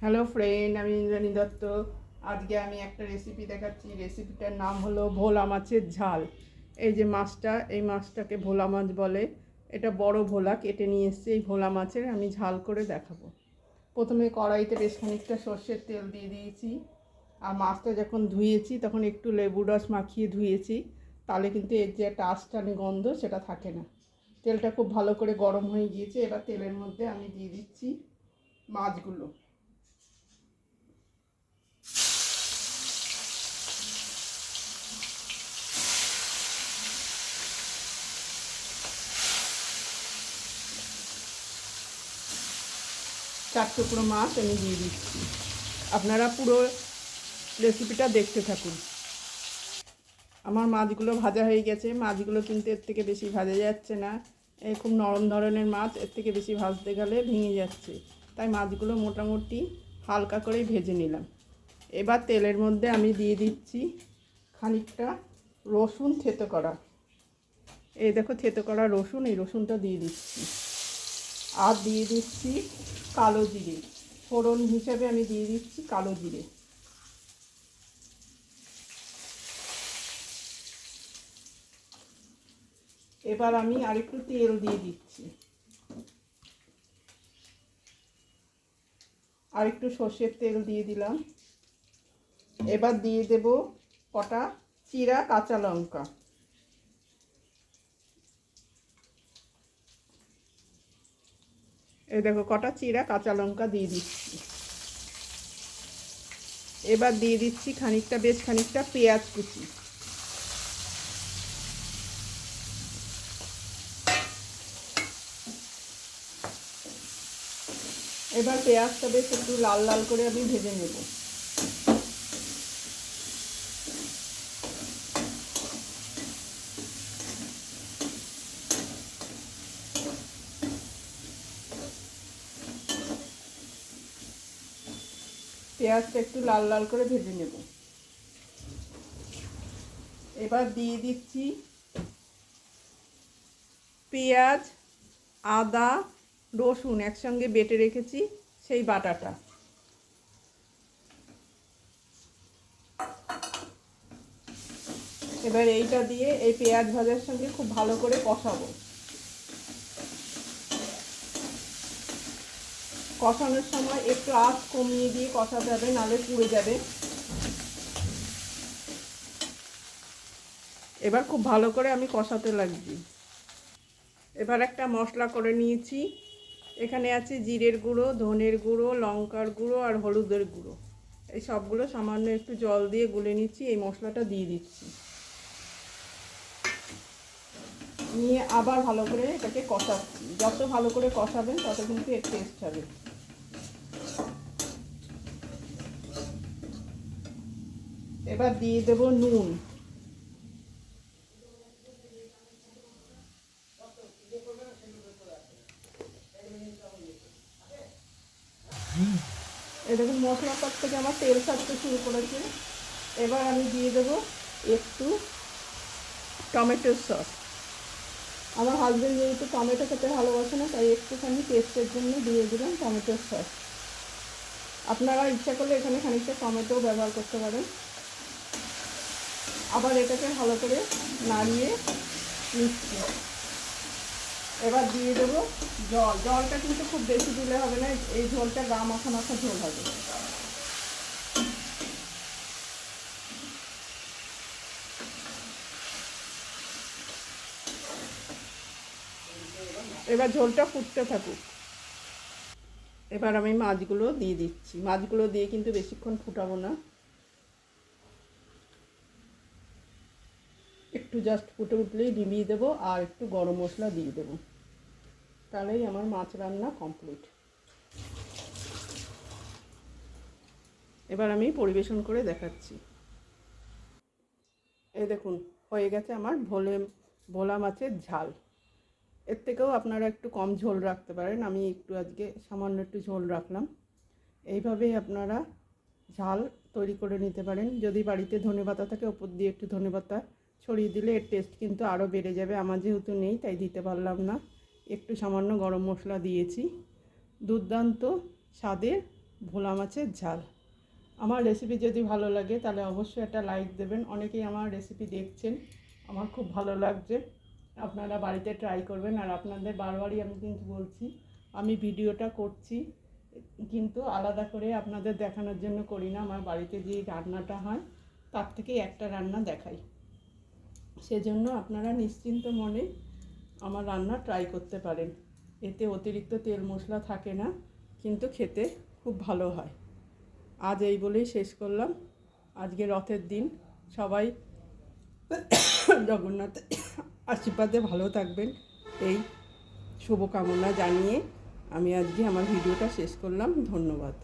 Hello friend, আমি ইন্দ্রাণী দত্ত। আজকে আমি একটা রেসিপি দেখাচ্ছি। রেসিপিটার নাম হলো ভোলা মাছের ঝাল। এই যে মাছটা, এই মাছটাকে ভোলা মাছ বলে। এটা বড় ভোলা কেটে নিয়ে এসেছি। এই ভোলা মাছের আমি ঝাল করে দেখাবো। প্রথমে কড়াইতে বেশ খানিকটা সর্ষের তেল দিয়ে দিয়েছি। আর মাছটা যখন ধুয়েছি তখন একটু লেবু রস মাখিয়ে ধুয়েছি, তাহলে কিন্তু এর যে একটা আষ্টানি গন্ধ সেটা থাকে না। তেলটা খুব ভালো করে গরম হয়ে গিয়েছে। এবার তেলের মধ্যে আমি দিয়ে দিচ্ছি মাছগুলো। চার টুকরো মাছ আমি দিয়ে দিচ্ছি। আপনারা পুরো রেসিপিটা দেখতে থাকুন। আমার মাছগুলো ভাজা হয়ে গেছে। মাছগুলো কিন্তু এর থেকে বেশি ভাজা যাচ্ছে না। এই খুব নরম ধরনের মাছ, এর থেকে বেশি ভাজতে গেলে ভেঙে যাচ্ছে। তাই মাছগুলো মোটামুটি হালকা করেই ভেজে নিলাম। এবার তেলের মধ্যে আমি দিয়ে দিচ্ছি খানিকটা রসুন থেতো করা। এই দেখো থেতো করা রসুন, এই রসুনটা দিয়ে দিচ্ছি। আর দিয়ে দিচ্ছি কালো জিরে। ফোড়ন হিসেবে আমি দিয়ে দিচ্ছি কালো জিরে। এবার আমি আরেকটু তেল দিয়ে দিচ্ছি, আরেকটু সর্ষের তেল দিয়ে দিলাম। এবার দিয়ে দেব কটা চিরা কাঁচা লঙ্কা। এই দেখো কটা চিরা কাঁচা লঙ্কা দিয়ে দিচ্ছি। এবার দিয়ে দিচ্ছি খানিকটা, বেশ খানিকটা পেঁয়াজ কুচি। এবার পেঁয়াজটা বেশ একটু লাল লাল করে আমি ভেজে নেব। পেঁয়াজটা একটু লাল লাল করে ভেজে নেব। এবার দিয়ে দিচ্ছি পেঁয়াজ, আদা, রসুন একসঙ্গে বেটে রেখেছি সেই বাটাটা। এবার এইটা দিয়ে এই পেঁয়াজ ভাজার সঙ্গে খুব ভালো করে কষাবো। কষানোর সময় একটু আঁচ কমিয়ে দিয়ে কষাতে হবে, নাহলে পুড়ে যাবে। এবার খুব ভালো করে আমি কষাতে লাগছি। এবার একটা মশলা করে নিয়েছি। এখানে আছে জিরের গুঁড়ো, ধনের গুঁড়ো, লঙ্কার গুঁড়ো আর হলুদের গুঁড়ো। এই সবগুলো সামান্য একটু জল দিয়ে গুলে নিচ্ছি। এই মশলাটা দিয়ে দিচ্ছি, নিয়ে আবার ভালো করে এটাকে কষাচ্ছি। যত ভালো করে কষাবেন তত কিন্তু এর টেস্ট হবে। এবার দিয়ে দেব নুন। এই দেখুন মশলাটার থেকে আমার তেল ছাড়তে শুরু করেছে। এবার আমি দিয়ে দেবো একটু টমেটোর সস। আমার হাজব্যান্ড যেহেতু টমেটো খেতে ভালোবাসে না, তাই একটুখানি টেস্টের জন্য দিয়ে দিলাম টমেটোর সস। আপনারা ইচ্ছা করলে এখানে খানিকটা টমেটো ব্যবহার করতে পারেন। আবার এটাকে ভালো করে নাড়িয়ে নিচ্ছি। এবার দিয়ে দেবো জল। জলটা কিন্তু খুব বেশি দিলে হবে না, এই ঝোলটা গা মাখা মাখা ঝোল হবে। এবার ঝোলটা ফুটতে থাকুক। এবার আমি মাছগুলো দিয়ে দিচ্ছি। মাছগুলো দিয়ে কিন্তু বেশিক্ষণ ফুটাবো না, একটু জাস্ট ফুটে উঠলেই ডিমিয়ে দেবো আর একটু গরম মশলা দিয়ে দেবো। তাহলেই আমার মাছ রান্না কমপ্লিট। এবার আমি পরিবেশন করে দেখাচ্ছি। এই দেখুন হয়ে গেছে আমার ভোলা মাছের ঝাল। এর থেকেও আপনারা একটু কম ঝোল রাখতে পারেন, আমি একটু আজকে সামান্য একটু ঝোল রাখলাম। এইভাবেই আপনারা ঝাল তৈরি করে নিতে পারেন। যদি বাড়িতে ধনেপাতা থাকে ওপর দিয়ে একটু ধনেপাতা ছড়িয়ে দিলে এর টেস্ট কিন্তু আরও বেড়ে যাবে। আমার যেহেতু নেই তাই দিতে পারলাম না, একটু সামান্য গরম মশলা দিয়েছি। দুর্দান্ত স্বাদের ভোলা মাছের ঝাল। আমার রেসিপি যদি ভালো লাগে তাহলে অবশ্যই একটা লাইক দেবেন। অনেকেই আমার রেসিপি দেখছেন, আমার খুব ভালো লাগছে। আপনারা বাড়িতে ট্রাই করবেন। আর আপনাদের বারবারই আমি কিন্তু বলছি, আমি ভিডিওটা করছি কিন্তু আলাদা করে আপনাদের দেখানোর জন্য করি না। আমার বাড়িতে যে রান্নাটা হয় তার থেকেই একটা রান্না দেখাই। সেজন্য আপনারা নিশ্চিন্ত মনে আমার রান্না ট্রাই করতে পারেন। এতে অতিরিক্ত তেল মশলা থাকে না, কিন্তু খেতে খুব ভালো হয়। আজ এই বলেই শেষ করলাম। আজকে রথের দিন, সবাই জগন্নাথের আশীর্বাদে ভালো থাকবেন, এই শুভকামনা জানিয়ে আমি আজকে আমার ভিডিওটা শেষ করলাম। ধন্যবাদ।